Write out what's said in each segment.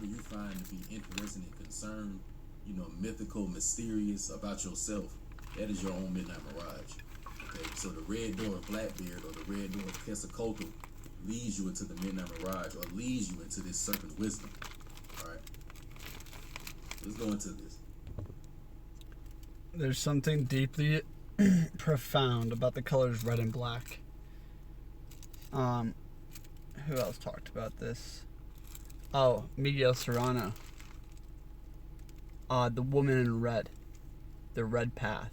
whatever you find to be interesting and concerned, mythical, mysterious about yourself, that is your own midnight mirage. Okay, so the red door of Blackbeard or the red door of QUETZAQOATL leads you into the midnight mirage or leads you into this serpent wisdom. All right, let's go into this. There's something deeply profound about the colors red and black. Who else talked about this? Oh, Miguel Serrano. The woman in red. The red path.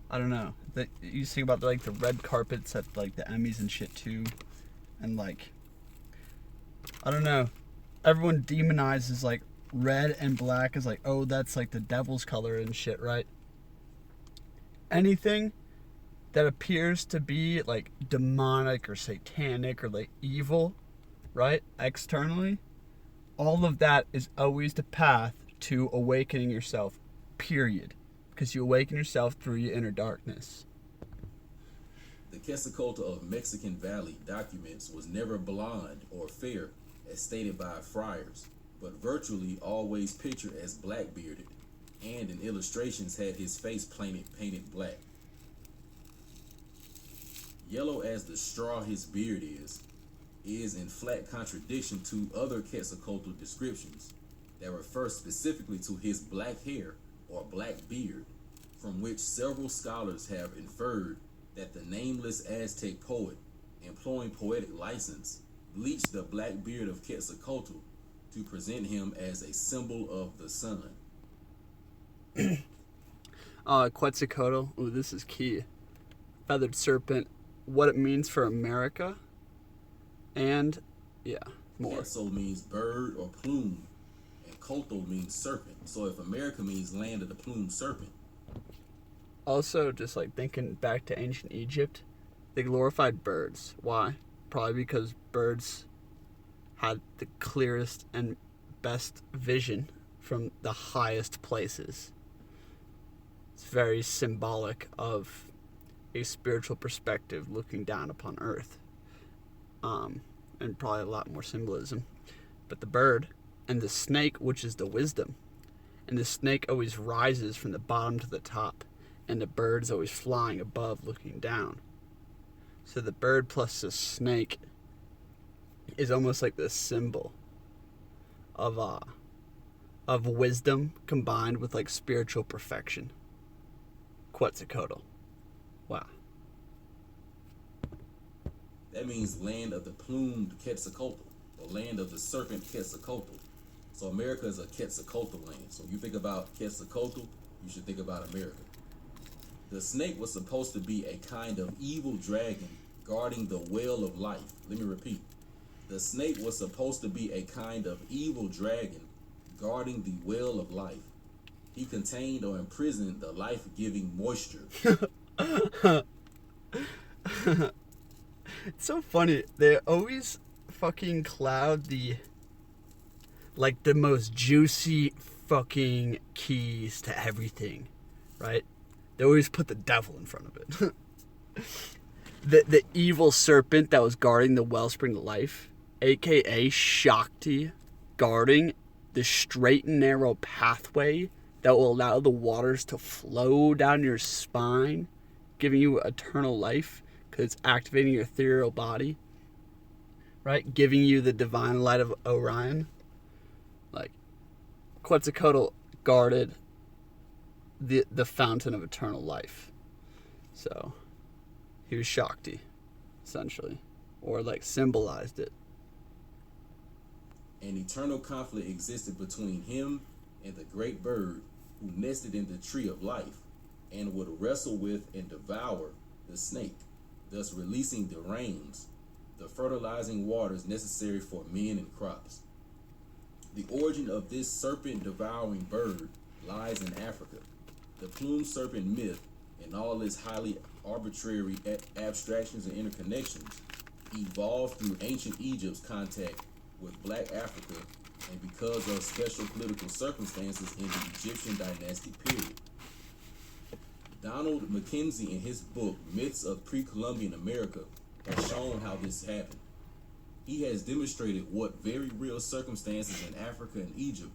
I don't know. You think about the red carpets at the Emmys and shit too. And I don't know. Everyone demonizes red and black as oh, that's the devil's color and shit, right? Anything that appears to be demonic or satanic or evil, right? Externally, all of that is always the path to awakening yourself, period. Because you awaken yourself through your inner darkness. The QUETZAQOATL of Mexican Valley documents was never blonde or fair as stated by friars, but virtually always pictured as black-bearded, and in illustrations had his face painted black. Yellow as the straw his beard is in flat contradiction to other QUETZAQOATL descriptions that refer specifically to his black hair or black beard, from which several scholars have inferred that the nameless Aztec poet, employing poetic license, bleached the black beard of QUETZAQOATL to present him as a symbol of the sun. Quetzalcoatl. Ooh, this is key. Feathered serpent. What it means for America. And, yeah, more. Quetzal means bird or plume, and Coatl means serpent. So if America means land of the plumed serpent. Also, just thinking back to ancient Egypt, they glorified birds. Why? Probably because birds had the clearest and best vision from the highest places. It's very symbolic of a spiritual perspective looking down upon Earth. And probably a lot more symbolism. But the bird and the snake, which is the wisdom. And the snake always rises from the bottom to the top. And the bird's always flying above looking down. So the bird plus the snake is almost like this symbol of wisdom combined with spiritual perfection. Quetzalcoatl. Wow. That means land of the plumed Quetzalcoatl, or land of the serpent Quetzalcoatl. So America is a Quetzalcoatl land. So you think about Quetzalcoatl, you should think about America. The snake was supposed to be a kind of evil dragon guarding the well of life. Let me repeat. The snake was supposed to be a kind of evil dragon guarding the well of life. He contained or imprisoned the life-giving moisture. It's so funny. They always fucking cloud the most juicy fucking keys to everything, right? They always put the devil in front of it. the evil serpent that was guarding the wellspring of life, aka Shakti, guarding the straight and narrow pathway that will allow the waters to flow down your spine, giving you eternal life because it's activating your ethereal body, right? Giving you the divine light of Orion. Quetzalcoatl guarded the fountain of eternal life. So he was Shakti, essentially, or symbolized it. An eternal conflict existed between him and the great bird who nested in the tree of life and would wrestle with and devour the snake, thus releasing the rains, the fertilizing waters necessary for men and crops. The origin of this serpent-devouring bird lies in Africa. The plumed serpent myth, and all its highly arbitrary abstractions and interconnections, evolved through ancient Egypt's contact with Black Africa and because of special political circumstances in the Egyptian dynastic period. Donald Mackenzie, in his book Myths of Pre-Columbian America, has shown how this happened. He has demonstrated what very real circumstances in Africa and Egypt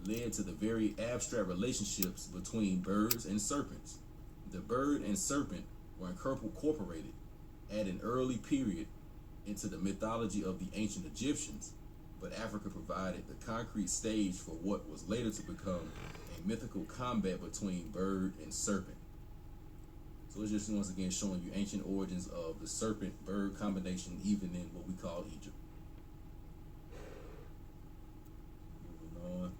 led to the very abstract relationships between birds and serpents. The bird and serpent were incorporated at an early period into the mythology of the ancient Egyptians, but Africa provided the concrete stage for what was later to become a mythical combat between bird and serpent. So it's just once again showing you ancient origins of the serpent-bird combination, even in what we call Egypt. Moving on.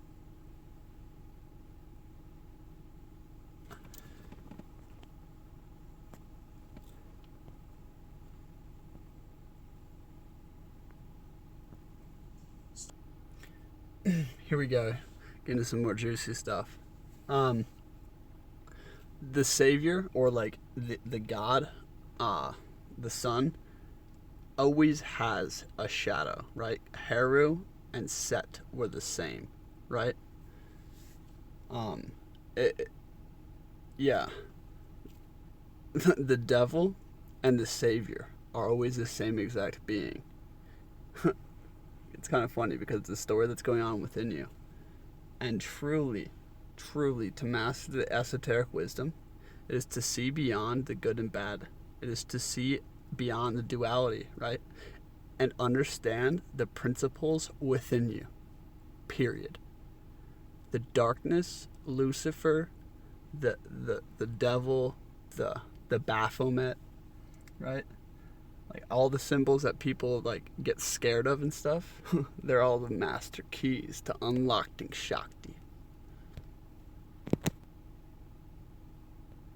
Here we go. Get into some more juicy stuff. The savior, or like the god, the sun, always has a shadow, right? Heru and Set were the same, right? Yeah. The devil and the savior are always the same exact being. It's kind of funny because it's the story that's going on within you. And truly, to master the esoteric wisdom, it is to see beyond the good and bad. It is to see beyond the duality, right? And understand the principles within you. Period. The darkness, Lucifer, the devil, the Baphomet, right? Like all the symbols that people like get scared of and stuff, they're all the master keys to unlocking Shakti.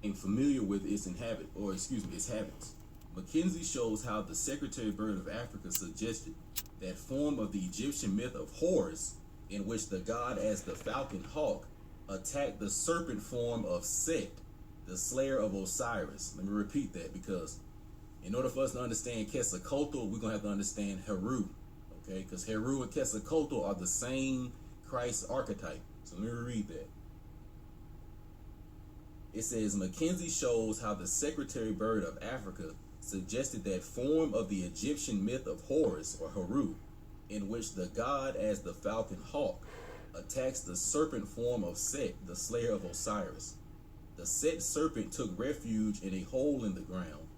And familiar with its its habits. Mackenzie shows how the secretary bird of Africa suggested that form of the Egyptian myth of Horus, in which the god as the falcon hawk attacked the serpent form of Set, the slayer of Osiris. Let me repeat that, because in order for us to understand QUETZAQOATL, we're going to have to understand HERU, okay? Because HERU and QUETZAQOATL are the same Christ archetype. So let me read that. It says, Mackenzie shows how the secretary bird of Africa suggested that form of the Egyptian myth of Horus, or HERU, in which the god as the falcon hawk attacks the serpent form of Set, the slayer of Osiris. The Set serpent took refuge in a hole in the ground,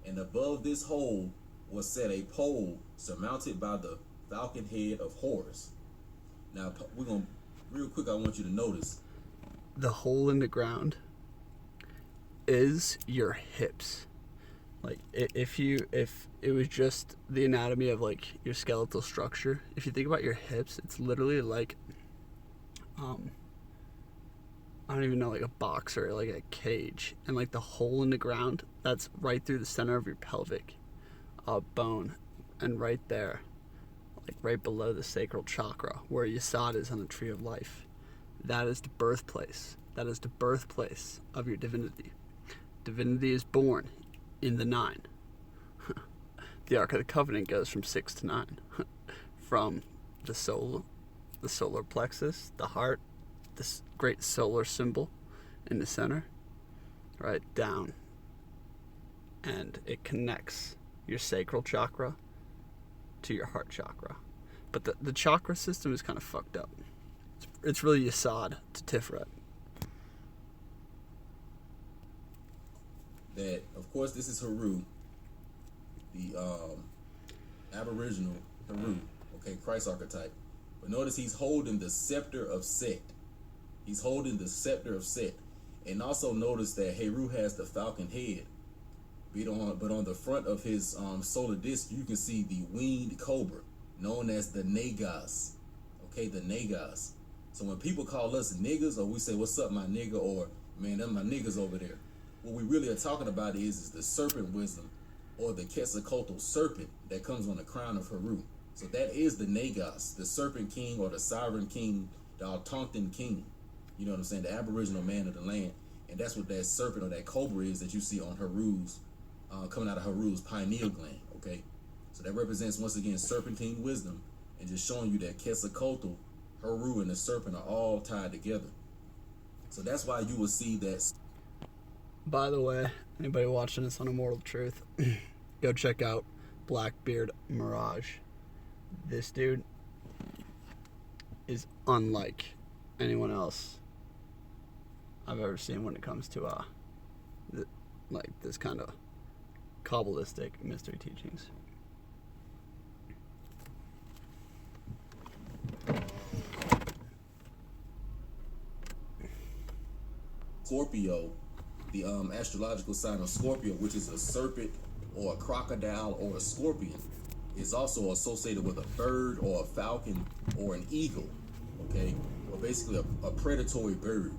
and above this hole was set a pole surmounted by the falcon head of Horus. Now, we're going to, real quick, I want you to notice. The hole in the ground is your hips. Like, if it was just the anatomy of, like, your skeletal structure, if you think about your hips, it's literally like, I don't even know, like a box or like a cage, and like the hole in the ground, that's right through the center of your pelvic bone, and right there, like right below the sacral chakra, where Yesod is on the tree of life. That is the birthplace. That is the birthplace of your divinity. Divinity is born in the 9. The Ark of the Covenant goes from 6 to 9. From the solar plexus, the heart, this great solar symbol in the center, right down, and it connects your sacral chakra to your heart chakra. But the chakra system is kind of fucked up. It's really Yesod to Tiferet. That, of course, this is HERU, the Aboriginal HERU, okay, Christ archetype. But notice he's holding the scepter of Set. He's holding the scepter of Set. And also notice that HERU has the falcon head. But on the front of his solar disk, you can see the winged cobra, known as the Nagas. Okay, the Nagas. So when people call us niggas, or we say, what's up, my nigga, or man, them my niggas over there, what we really are talking about is the serpent wisdom, or the QUETZAQOATL serpent that comes on the crown of HERU. So that is the Nagas, the serpent king, or the sovereign king, the Altontan king. You know what I'm saying? The aboriginal man of the land. And that's what that serpent or that cobra is that you see on HERU's, coming out of HERU's pineal gland, okay? So that represents, once again, serpentine wisdom, and just showing you that QUETZAQOATL, HERU, and the serpent are all tied together. So that's why you will see that. By the way, anybody watching this on Immortal Truth, go check out Blackbeard Mirage. this dude is unlike anyone else I've ever seen when it comes to like this kind of Kabbalistic mystery teachings. Scorpio, the astrological sign of Scorpio, which is a serpent or a crocodile or a scorpion, is also associated with a bird or a falcon or an eagle, okay? Or basically a predatory bird.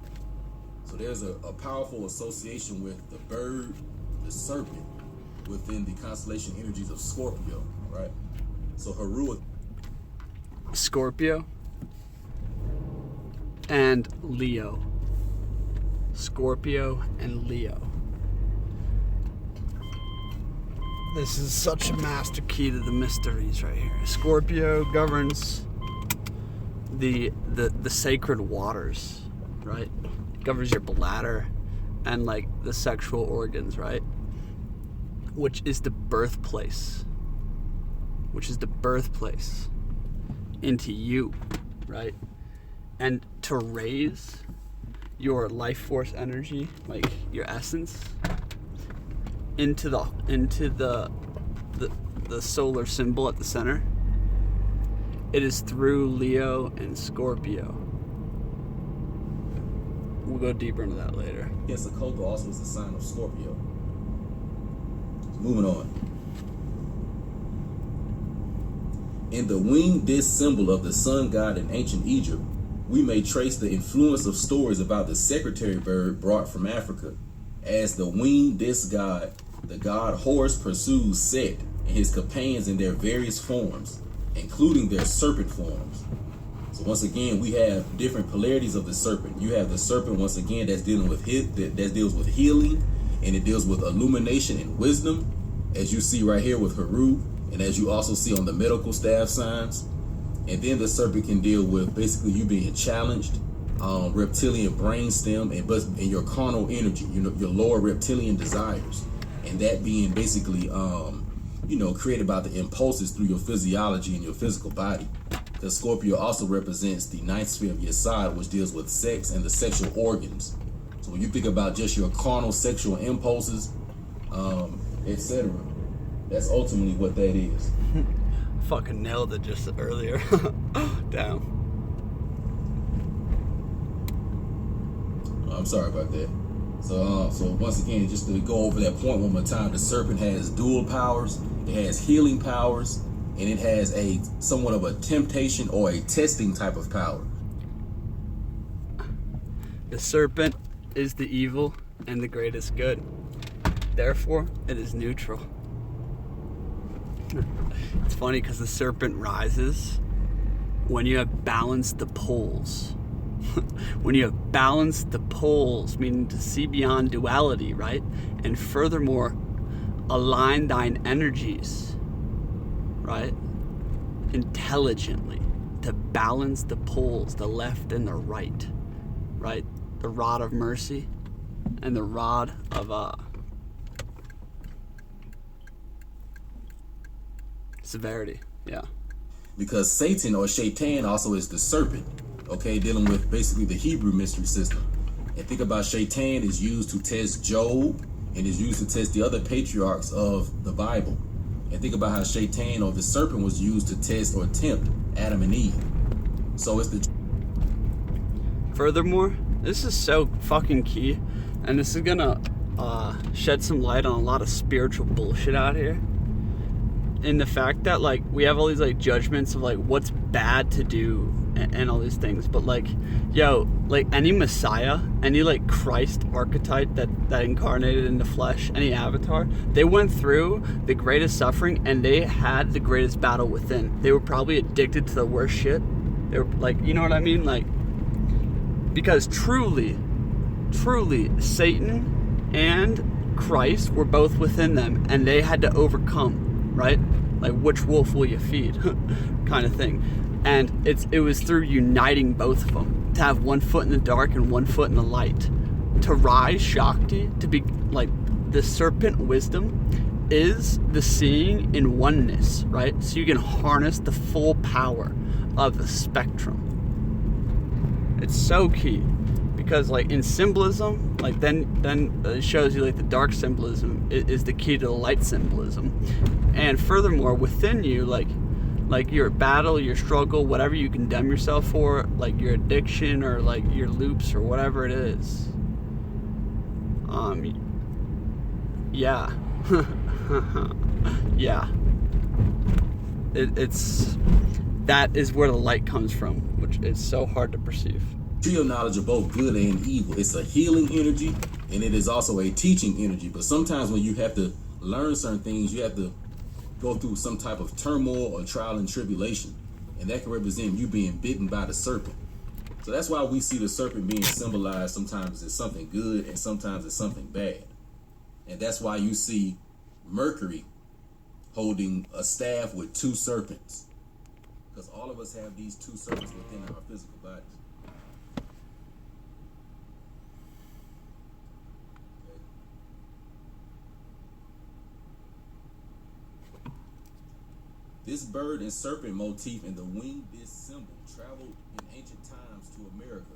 So there's a powerful association with the bird, the serpent, within the constellation energies of Scorpio, right? So HERU, Scorpio and Leo. Scorpio and Leo. This is such a master key to the mysteries right here. Scorpio governs the sacred waters, right? Governs your bladder and like the sexual organs, right? Which is the birthplace. Which is the birthplace into you, right? And to raise your life force energy, like your essence, into the solar symbol at the center. It is through Leo and Scorpio. We'll go deeper into that later. yes, Quetzalcoatl also is the sign of Scorpio. Moving on. In the winged disc symbol of the sun god in ancient Egypt, we may trace the influence of stories about the secretary bird brought from Africa. As the winged disc god, the god Horus pursues Set and his companions in their various forms, including their serpent forms. So once again, we have different polarities of the serpent. You have the serpent, once again, that's dealing with that deals with healing, and it deals with illumination and wisdom, as you see right here with HERU, and as you also see on the medical staff signs. And then the serpent can deal with basically you being challenged, reptilian brainstem, and your carnal energy, your lower reptilian desires, and that being basically, created by the impulses through your physiology and your physical body. Because Scorpio also represents the ninth sphere of your side, which deals with sex and the sexual organs. So when you think about just your carnal sexual impulses, etc., that's ultimately what that is. Fucking nailed it just earlier. Damn. I'm sorry about that. So once again, just to go over that point one more time, the serpent has dual powers. It has healing powers, and it has a somewhat of a temptation or a testing type of power. The serpent is the evil and the greatest good. Therefore, it is neutral. It's funny because the serpent rises when you have balanced the poles. When you have balanced the poles, meaning to see beyond duality, right? And furthermore, align thine energies, right? Intelligently, to balance the poles, the left and the right, right? The rod of mercy and the rod of severity, yeah. Because Satan or Shaitan also is the serpent, okay, dealing with basically the Hebrew mystery system. And think about Shaitan is used to test Job and is used to test the other patriarchs of the Bible. And think about how Shaitan or the serpent was used to test or tempt Adam and Eve. So it's the... Furthermore, this is so fucking key, and this is gonna shed some light on a lot of spiritual bullshit out here. In the fact that, like, we have all these, like, judgments of, like, what's bad to do and all these things. But, like, yo, like, any Messiah, any, like, Christ archetype that incarnated in the flesh, any avatar, they went through the greatest suffering and they had the greatest battle within. They were probably addicted to the worst shit. They were, like, you know what I mean? Like, because truly, Satan and Christ were both within them and they had to overcome. Right? Like, which wolf will you feed? Kind of thing. And it was through uniting both of them. To have one foot in the dark and one foot in the light. To rise Shakti, to be like the serpent wisdom, is the seeing in oneness, right? So you can harness the full power of the spectrum. It's so key, because like in symbolism, like then it shows you like the dark symbolism is the key to the light symbolism. And furthermore, within you, like your battle, your struggle, whatever you condemn yourself for, like your addiction or like your loops or whatever it is, yeah. Yeah, it's that is where the light comes from, which is so hard to perceive. Tree of knowledge of both good and evil. It's a healing energy, and it is also a teaching energy. But sometimes when you have to learn certain things, you have to go through some type of turmoil or trial and tribulation, and that can represent you being bitten by the serpent. So that's why we see the serpent being symbolized sometimes as something good and sometimes as something bad. And that's why you see Mercury holding a staff with two serpents, because all of us have these two serpents within our physical bodies. This bird and serpent motif in the winged disc symbol traveled in ancient times to America.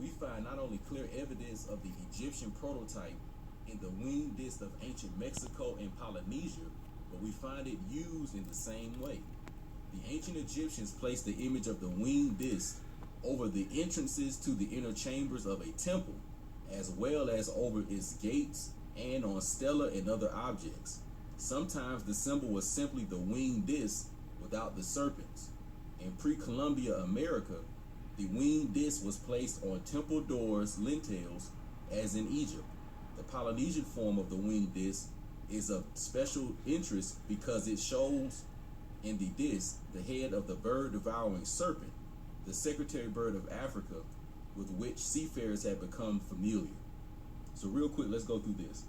We find not only clear evidence of the Egyptian prototype in the winged disc of ancient Mexico and Polynesia, but we find it used in the same way. The ancient Egyptians placed the image of the winged disc over the entrances to the inner chambers of a temple, as well as over its gates and on stela and other objects. Sometimes the symbol was simply the winged disc without the serpents. In pre-Columbia America, the winged disc was placed on temple doors, lintels, as in Egypt. The Polynesian form of the winged disc is of special interest because it shows in the disc the head of the bird-devouring serpent, the secretary bird of Africa, with which seafarers have become familiar. So real quick, let's go through this.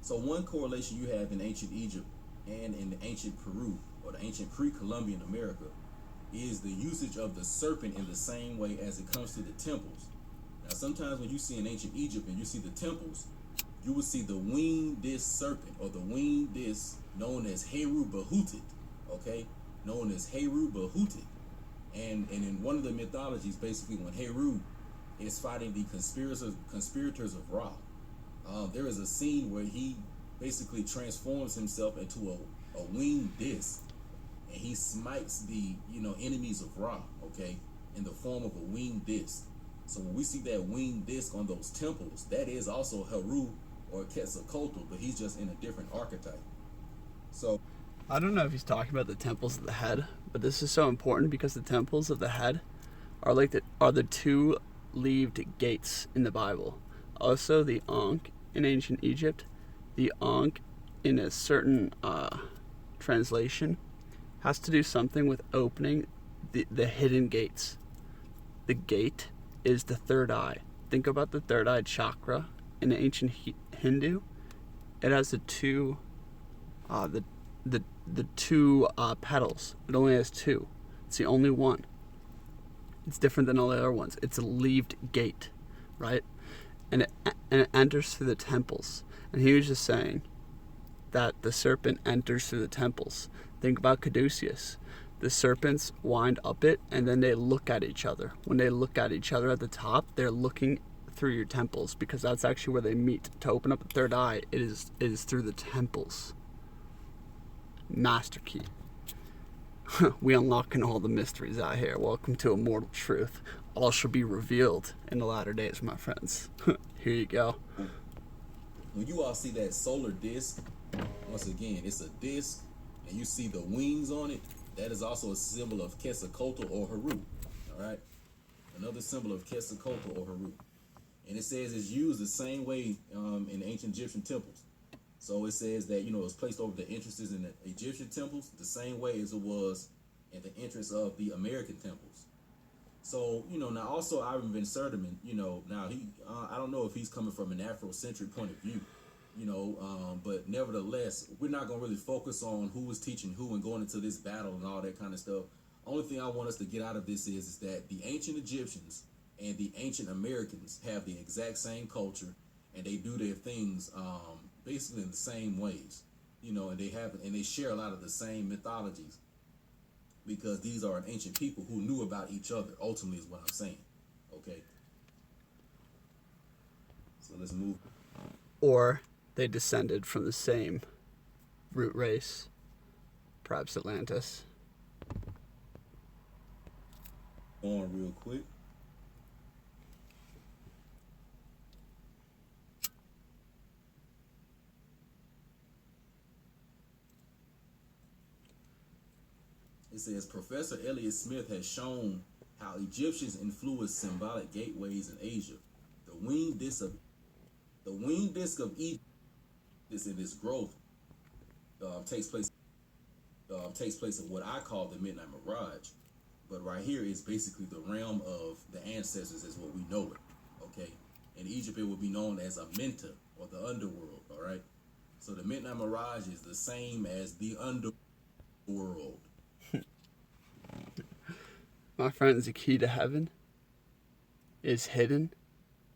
So one correlation you have in ancient Egypt and in the ancient Peru, or the ancient pre-Columbian America, is the usage of the serpent in the same way as it comes to the temples. Now sometimes when you see in ancient Egypt and you see the temples, you will see the winged disc serpent, or the winged disc known as HERU Behutit, okay? Known as HERU Behutit. And in one of the mythologies, basically when HERU is fighting the conspirators of Ra, there is a scene where he basically transforms himself into a winged disc, and he smites the enemies of Ra, okay, in the form of a winged disc. So when we see that winged disc on those temples, that is also HERU or QUETZAQOATL, but he's just in a different archetype. So I don't know if he's talking about the temples of the head, but this is so important because the temples of the head are the two leaved gates in the Bible. Also, the Ankh in ancient Egypt, the Ankh in a certain translation has to do something with opening the hidden gates. The gate is the third eye. Think about the third eye chakra in ancient Hindu. It has the two petals. It only has two. It's the only one. It's different than all the other ones. It's a leaved gate, right? And it enters through the temples. And he was just saying that the serpent enters through the temples. Think about Caduceus. The serpents wind up it, and then they look at each other. When they look at each other at the top, they're looking through your temples, because that's actually where they meet. To open up the third eye, it is through the temples. Master key. We unlocking all the mysteries out here. Welcome to Immortal Truth. All shall be revealed in the latter days, my friends. Here you go. When you all see that solar disc, once again, it's a disc, and you see the wings on it, that is also a symbol of QUETZAQOATL or HERU. All right? Another symbol of QUETZAQOATL or HERU. And it says it's used the same way in the ancient Egyptian temples. So it says that, it was placed over the entrances in the Egyptian temples the same way as it was at the entrance of the American temples. So, now also Ivan Van Sertima, now I don't know if he's coming from an Afrocentric point of view, but nevertheless, we're not going to really focus on who was teaching who and going into this battle and all that kind of stuff. Only thing I want us to get out of this is that the ancient Egyptians and the ancient Americans have the exact same culture, and they do their things basically in the same ways, you know, and they share a lot of the same mythologies, because these are an ancient people who knew about each other. Ultimately, is what I'm saying. Okay. So let's move. Or they descended from the same root race, perhaps Atlantis. On real quick. It says Professor Elliot Smith has shown how Egyptians influenced symbolic gateways in Asia. The winged disc of Egypt is in its growth takes place in what I call the Midnight Mirage. But right here is basically the realm of the ancestors as what we know it. Okay? In Egypt, it would be known as a Menta, or the underworld. All right? So the Midnight Mirage is the same as the underworld. My friends, the key to heaven is hidden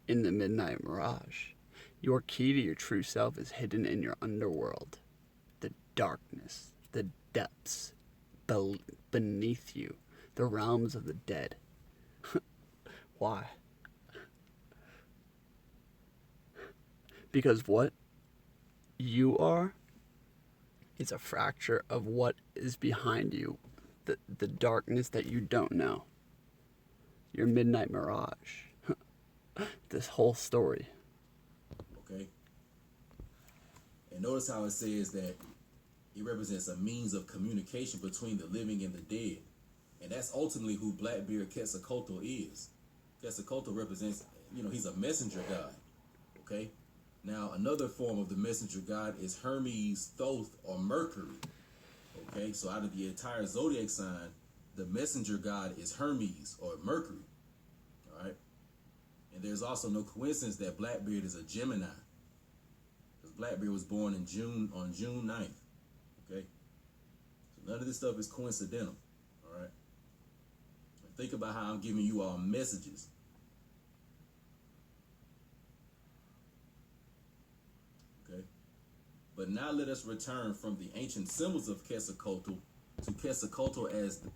in the Midnight Mirage. Your key to your true self is hidden in your underworld. The darkness, the depths beneath you, the realms of the dead. Why? Because what you are is a fracture of what is behind you, the darkness that you don't know. Your Midnight Mirage. This whole story. Okay? And notice how it says that it represents a means of communication between the living and the dead. And that's ultimately who Blackbeard Quetzalcoatl is. Quetzalcoatl represents, you know, he's a messenger god. Okay? Now, another form of the messenger god is Hermes, Thoth, or Mercury. Okay? So out of the entire zodiac sign, the messenger god is Hermes, or Mercury. All right? And there's also no coincidence that Blackbeard is a Gemini. Because Blackbeard was born on June 9th. Okay? So none of this stuff is coincidental. All right? And think about how I'm giving you all messages. Okay? But now let us return from the ancient symbols of Quetzalcoatl to Quetzalcoatl as the...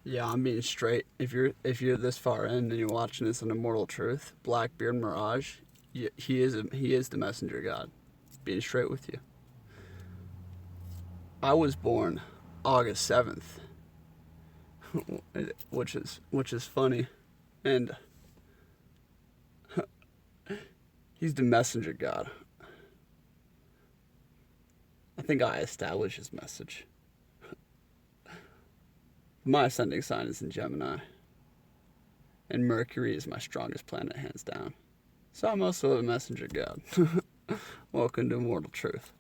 Yeah, I'm being straight. If you're this far in and you're watching this on Immortal Truth, Blackbeard Mirage, he is the messenger god. Being straight with you. I was born August 7th, which is funny, and he's the messenger god. I think I established his message. My ascending sign is in Gemini, and Mercury is my strongest planet, hands down. So I'm also a messenger god. Welcome to Immortal Truth.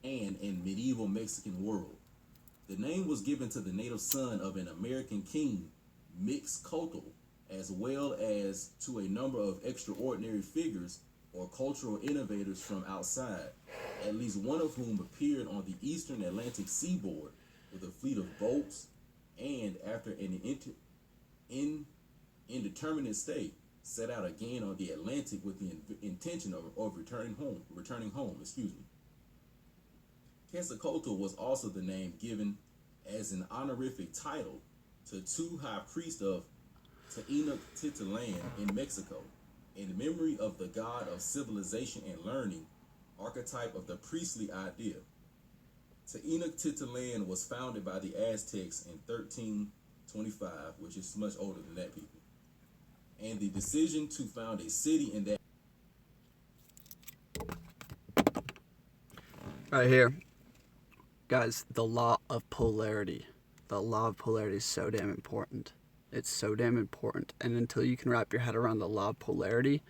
And in medieval Mexican world, the name was given to the native son of an American king, Mixcoatl, as well as to a number of extraordinary figures or cultural innovators from outside, at least one of whom appeared on the eastern Atlantic seaboard with a fleet of boats, and after an indeterminate stay, set out again on the Atlantic with the intention of returning home. Quetzalcoatl was also the name given as an honorific title to two high priests of Tenochtitlan in Mexico, in memory of the god of civilization and learning, archetype of the priestly idea. Tenochtitlan was founded by the Aztecs in 1325, which is much older than that, people. And the decision to found a city in that... Right here. Guys, the law of polarity. The law of polarity is so damn important. It's so damn important. And until you can wrap your head around the law of polarity,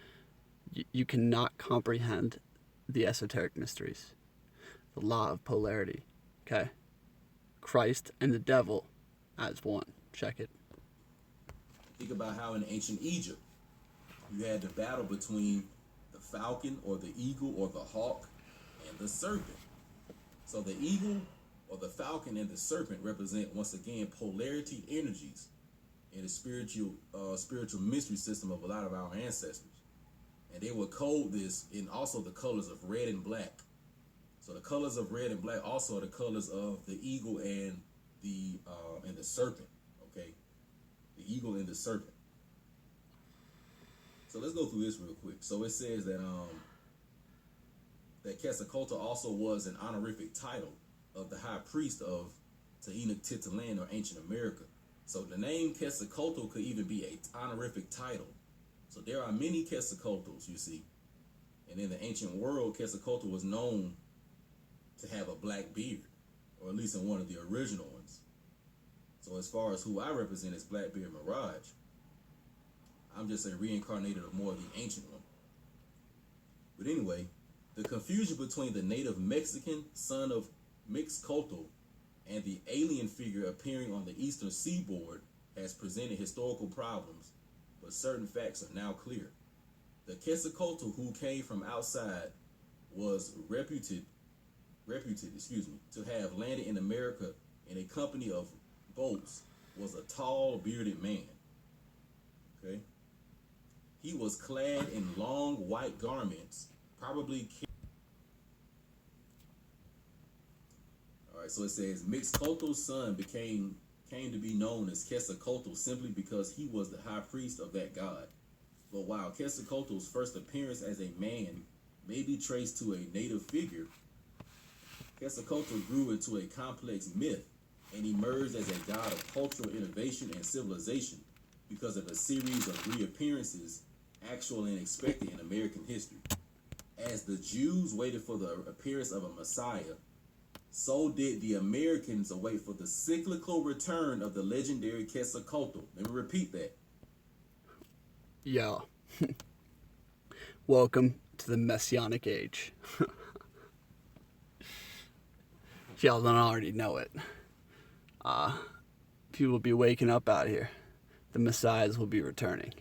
you cannot comprehend the esoteric mysteries. The law of polarity. Okay? Christ and the devil as one. Check it. Think about how in ancient Egypt, you had the battle between the falcon or the eagle or the hawk and the serpent. So the eagle or the falcon and the serpent represent, once again, polarity energies in the spiritual mystery system of a lot of our ancestors. And they would code this in also the colors of red and black. So the colors of red and black also are the colors of the eagle and the serpent. Okay, the eagle and the serpent. So let's go through this real quick. So it says that Quetzalcoatl also was an honorific title of the high priest of Tenochtitlan or ancient America. So the name Quetzalcoatl could even be an honorific title. So there are many Quetzalcoatls, you see. And in the ancient world, Quetzalcoatl was known to have a black beard, or at least in one of the original ones. So as far as who I represent as Blackbeard Mirage, I'm just a reincarnated of more of the ancient one. But anyway, the confusion between the native Mexican son of Mixcoatl and the alien figure appearing on the eastern seaboard has presented historical problems, but certain facts are now clear. The Quetzalcoatl who came from outside was reputed to have landed in America in a company of boats was a tall, bearded man. Okay? He was clad in long white garments, probably. All right, so it says Mixcoatl's son came to be known as Quetzalcoatl simply because he was the high priest of that god. But while Quetzalcoatl's first appearance as a man may be traced to a native figure, Quetzalcoatl grew into a complex myth and emerged as a god of cultural innovation and civilization because of a series of reappearances, actual and expected in American history. As the Jews waited for the appearance of a Messiah, so did the Americans await for the cyclical return of the legendary Quetzalcoatl. Let me repeat that. Yo. Welcome to the Messianic Age. Y'all don't already know it. People will be waking up out here. The Messiahs will be returning.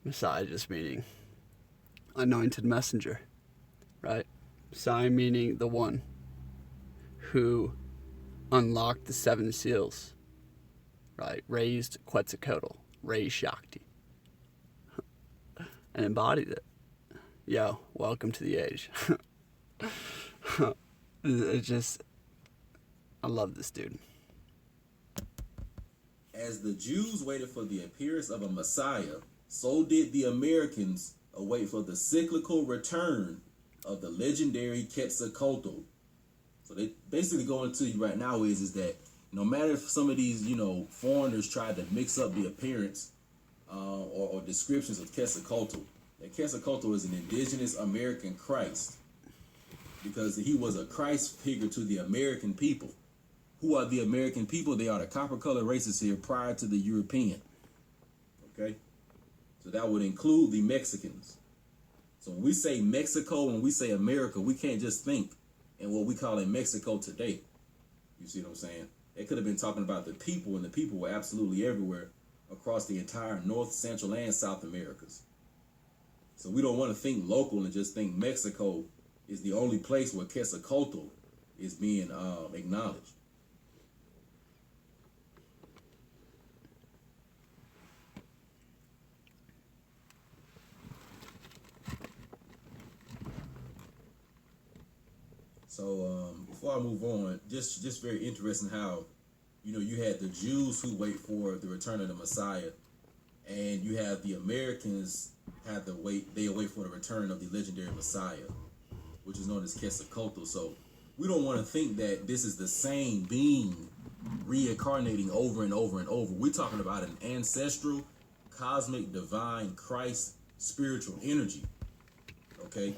Messiah just meaning anointed messenger, right? Messiah meaning the one who unlocked the 7 seals, right? Raised Quetzalcoatl, raised Shakti, and embodied it. Yo, welcome to the age. It's just, I love this dude. As the Jews waited for the appearance of a Messiah, so did the Americans await for the cyclical return of the legendary Quetzalcoatl. So they basically going to you right now is that no matter if some of these, foreigners tried to mix up the appearance or descriptions of Quetzalcoatl, that Quetzalcoatl is an indigenous American Christ because he was a Christ figure to the American people. Who are the American people? They are the copper-colored races here prior to the European. Okay? So that would include the Mexicans. So when we say Mexico, when we say America, we can't just think in what we call in Mexico today. You see what I'm saying? They could have been talking about the people, and the people were absolutely everywhere across the entire North, Central, and South Americas. So we don't want to think local and just think Mexico is the only place where Quetzalcoatl is being acknowledged. So before I move on, just very interesting how, you had the Jews who wait for the return of the Messiah, and you have the Americans they wait for the return of the legendary Messiah, which is known as Quetzalcoatl. So we don't want to think that this is the same being reincarnating over and over and over. We're talking about an ancestral, cosmic, divine, Christ, spiritual energy. Okay?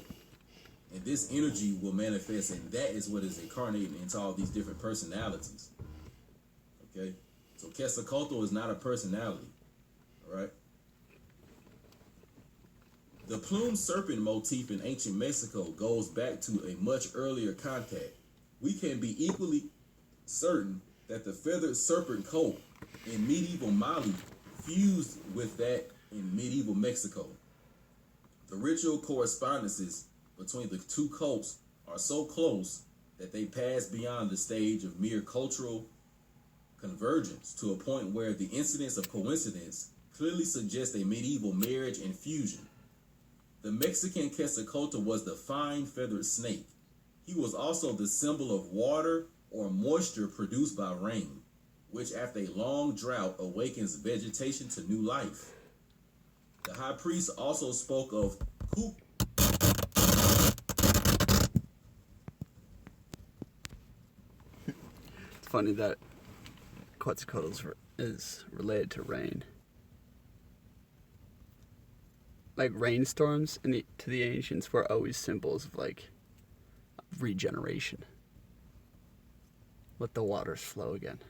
And this energy will manifest, and that is what is incarnating into all these different personalities. Okay? So Quetzalcoatl is not a personality. All right? The plumed serpent motif in ancient Mexico goes back to a much earlier contact. We can be equally certain that the feathered serpent coat in medieval Mali fused with that in medieval Mexico. The ritual correspondences between the two cults are so close that they pass beyond the stage of mere cultural convergence to a point where the incidence of coincidence clearly suggests a medieval marriage and fusion. The Mexican Quetzalcoatl was the fine feathered snake. He was also the symbol of water or moisture produced by rain, which after a long drought awakens vegetation to new life. The high priest also spoke of It's funny that Quetzalcoatl is related to rain. Like rainstorms to the ancients were always symbols of like regeneration. Let the waters flow again.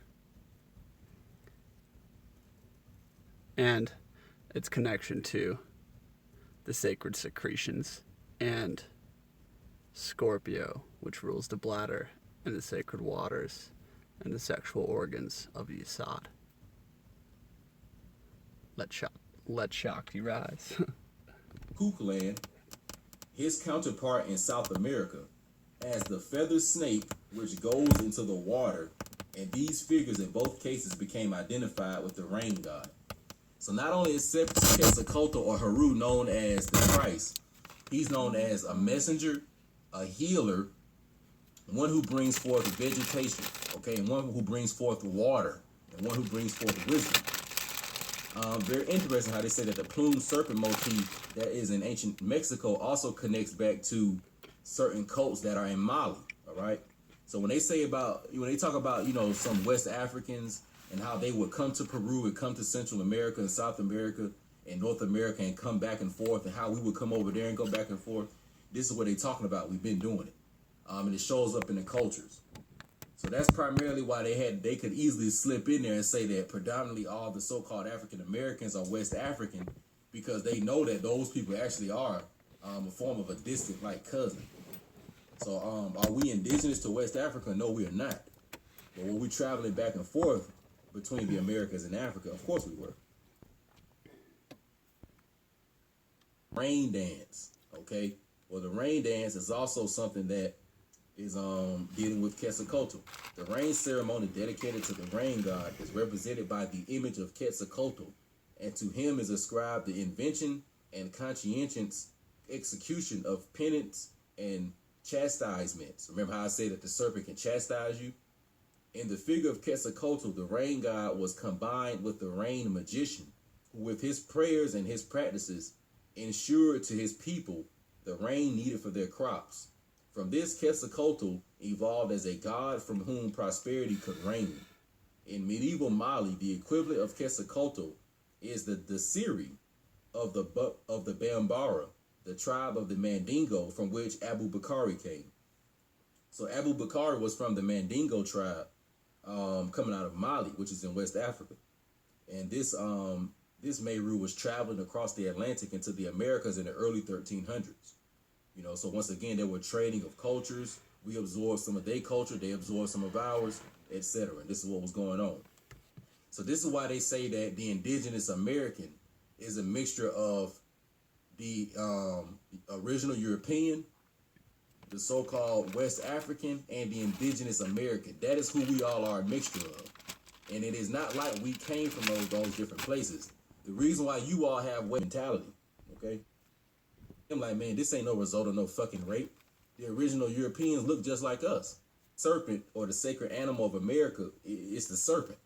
And its connection to the sacred secretions and Scorpio, which rules the bladder and the sacred waters and the sexual organs of Yesod. Let Shakti rise. Kukulkan, his counterpart in South America, as the feathered snake which goes into the water, and these figures in both cases became identified with the rain god. So not only is Quetzalcoatl or HERU known as the Christ, he's known as a messenger, a healer, one who brings forth vegetation, okay, and one who brings forth water, and one who brings forth wisdom. Very interesting how they say that the plumed serpent motif that is in ancient Mexico also connects back to certain cults that are in Mali, all right? So when they talk about, some West Africans and how they would come to Peru and come to Central America and South America and North America and come back and forth, and how we would come over there and go back and forth, this is what they're talking about. We've been doing it. And it shows up in the cultures. So that's primarily why they could easily slip in there and say that predominantly all the so-called African Americans are West African, because they know that those people actually are a form of a distant like cousin. So are we indigenous to West Africa? No, we are not. But when we traveling back and forth between the Americas and Africa, of course we were. Rain dance, okay? Well, the rain dance is also something that is dealing with Quetzalcoatl. The rain ceremony dedicated to the rain god is represented by the image of Quetzalcoatl, and to him is ascribed the invention and conscientious execution of penance and chastisements. Remember how I said that the serpent can chastise you? In the figure of Quetzalcoatl, the rain god was combined with the rain magician, who with his prayers and his practices ensured to his people the rain needed for their crops. From this, Quetzalcoatl evolved as a god from whom prosperity could reign. In medieval Mali, the equivalent of Quetzalcoatl is the Dasiri of the Bambara, the tribe of the Mandingo from which Abu Bakari came. So Abu Bakari was from the Mandingo tribe coming out of Mali, which is in West Africa. And this Meru was traveling across the Atlantic into the Americas in the early 1300s. So once again, there were trading of cultures. We absorbed some of their culture, they absorbed some of ours, etc. And this is what was going on. So this is why they say that the indigenous American is a mixture of the original European, the so-called West African, and the indigenous American. That is who we all are a mixture of. And it is not like we came from those different places. The reason why you all have West mentality, okay? I'm like, man, this ain't no result of no fucking rape. The original Europeans look just like us. Serpent, or the sacred animal of America, it's the serpent,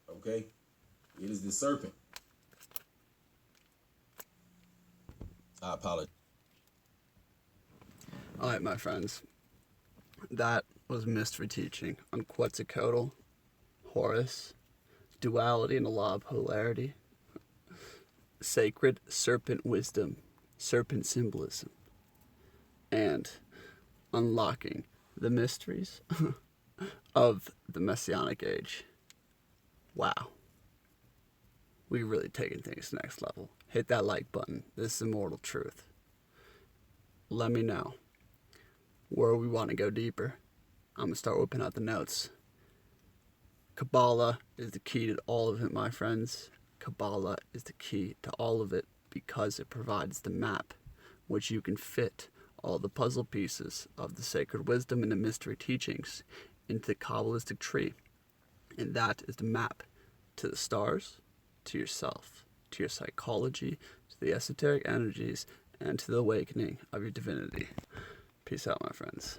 okay? It is the serpent. I apologize. All right, my friends. That was mystery teaching on Quetzalcoatl, Horus, duality and the law of polarity, sacred serpent wisdom, serpent symbolism, and unlocking the mysteries of the Messianic age. Wow. We've really taken things to the next level. Hit that like button. This is Immortal Truth. Let me know where we want to go deeper. I'm going to start whipping out the notes. Kabbalah is the key to all of it, my friends. Kabbalah is the key to all of it because it provides the map which you can fit all the puzzle pieces of the sacred wisdom and the mystery teachings into the Kabbalistic tree. And that is the map to the stars, to yourself, to your psychology, to the esoteric energies, and to the awakening of your divinity. Peace out, my friends.